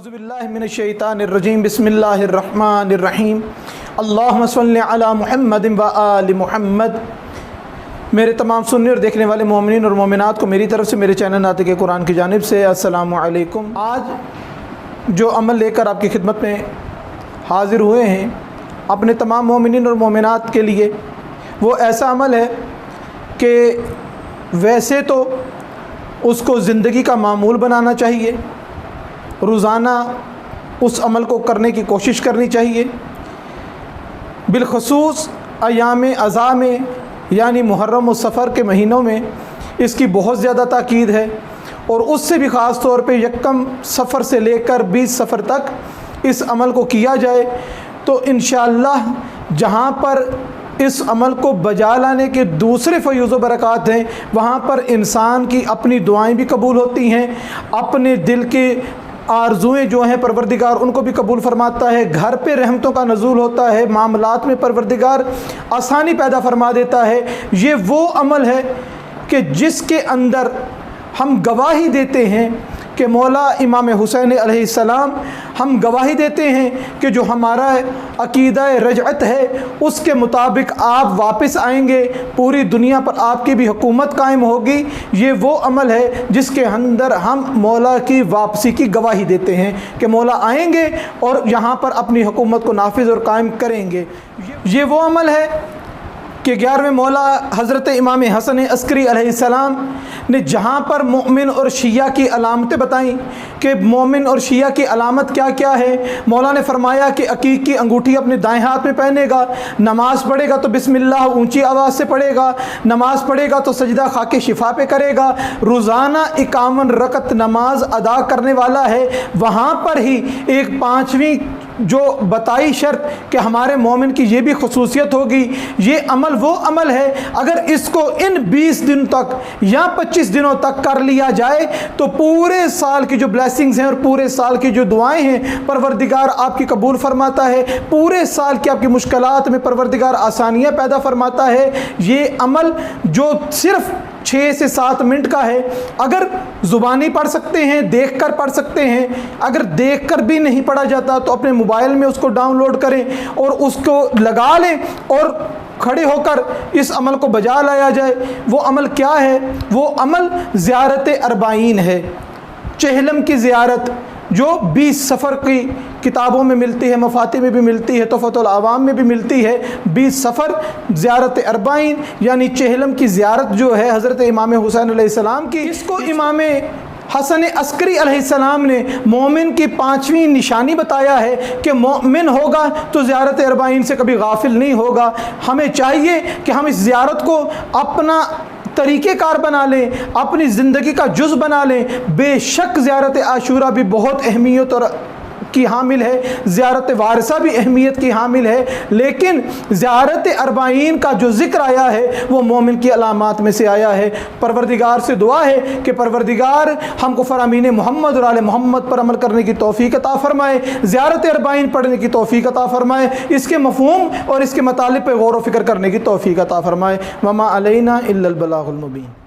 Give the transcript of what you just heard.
औज़ुबिल्लाहिमिनश्शैतानिर्रजीम बिस्मिल्लाहिर्रहमानिर्रहीम अल्लाहुम्मा सल्लि अला मुहम्मदिन व आलि मुहम्मद। मेरे तमाम सुनने और देखने वाले मोमिनीन और मोमिनात को मेरी तरफ़ से मेरे चैनल नातिक़ कुरान की जानिब से अस्सलामु अलैकुम। आज जो अमल लेकर आपकी खिदमत में हाज़िर हुए हैं अपने तमाम मोमिनीन और मोमिनात के लिए, वो ऐसा अमल है कि वैसे तो उसको ज़िंदगी का मामूल बनाना चाहिए, रोज़ाना उस अमल को करने की कोशिश करनी चाहिए। बिलखसूस अयाम अज़ा में यानी मुहर्रम और सफ़र के महीनों में इसकी बहुत ज़्यादा ताकीद है, और उससे भी ख़ास तौर पे यकम सफ़र से लेकर 20 सफ़र तक इस अमल को किया जाए तो इंशाअल्लाह जहाँ पर इस अमल को बजा लाने के दूसरे फ़यूज़ व बरक़ात हैं, वहाँ पर इंसान की अपनी दुआएं भी कबूल होती हैं, अपने दिल के आरज़ुएँ जो हैं परवरदिगार उनको भी कबूल फरमाता है, घर पे रहमतों का नज़ूल होता है, मामलात में परवरदिगार आसानी पैदा फरमा देता है। ये वो अमल है कि जिसके अंदर हम गवाही देते हैं कि मौला इमाम हुसैन अलैहिस्सलाम, हम गवाही देते हैं कि जो हमारा अक़ीदा रजअत है उसके मुताबिक आप वापस आएंगे, पूरी दुनिया पर आपकी भी हुकूमत कायम होगी। ये वो अमल है जिसके अंदर हम मौला की वापसी की गवाही देते हैं कि मौला आएंगे और यहाँ पर अपनी हुकूमत को नाफिज और कायम करेंगे। ये वो अमल है कि 11वें मौला हज़रत इमाम हसन अस्करी अलैहिस्सलाम ने जहाँ पर मोमिन और शिया की अलामतें बताईं कि मोमिन और शिया की अलामत क्या क्या है, मौला ने फरमाया कि अकीक की अंगूठी अपने दाएं हाथ में पहनेगा, नमाज़ पढ़ेगा तो बिस्मिल्लाह ऊंची आवाज़ से पढ़ेगा, नमाज़ पढ़ेगा तो सजदा खाके शिफा पे करेगा, रोज़ाना 51 रकत नमाज अदा करने वाला है। वहाँ पर ही एक 5वीं जो बताई शर्त कि हमारे मोमिन की ये भी खसूसियत होगी, ये अमल वो अमल है अगर इसको इन 20 दिन तक या 25 दिनों तक कर लिया जाए तो पूरे साल की जो ब्लेसिंग्स हैं और पूरे साल की जो दुआएं हैं परवरदिगार आपकी कबूल फरमाता है, पूरे साल की आपकी मुश्किलात में परवरदिगार आसानियाँ पैदा फरमाता है। ये अमल जो सिर्फ़ 6 से 7 मिनट का है, अगर ज़ुबानी पढ़ सकते हैं, देख कर पढ़ सकते हैं, अगर देख कर भी नहीं पढ़ा जाता तो अपने मोबाइल में उसको डाउनलोड करें और उसको लगा लें और खड़े होकर इस अमल को बजा लाया जाए। वो अमल क्या है? वो अमल ज़ियारत अरबाईन है, चहलम की ज़ियारत जो 20 सफ़र की किताबों में मिलती है, मफाती में भी मिलती है, तोहफ़तुल आवाम में भी मिलती है। 20 सफ़र ज़ियारत अरबाईन यानी चहलम की ज़ियारत जो है हज़रत इमाम हुसैन अलैहिस्सलाम की, इसको इमाम हसन अस्करी अलैहिस्सलाम ने मोमिन की 5वीं निशानी बताया है कि मोमिन होगा तो ज़ियारत अरबाईन से कभी गाफिल नहीं होगा। हमें चाहिए कि हम इस ज़ियारत को अपना तरीक़ेकार बना लें, अपनी ज़िंदगी का जुज़ बना लें। बेशक ज़ियारत आशूरा भी बहुत अहमियत और की हामिल है, ज़ियारत वारसा भी अहमियत की हामिल है, लेकिन ज़ियारत अरबाईन का जो ज़िक्र आया है वो मोमिन की अलामात में से आया है। परवरदिगार से दुआ है कि परवरदिगार हमको फ़रामीन मोहम्मद और आले मोहम्मद पर अमल करने की तौफ़ीक़ अता फ़रमाए, ज़ियारत अरबाईन पढ़ने की तौफ़ीक़ अता फ़रमाए, इसके मफ़हूम और इसके मतालिब पर गौर व फ़िक्र करने की तौफ़ीक़ अता फ़रमाए। वमा अलैना इल्लल बलागुल मुबीन।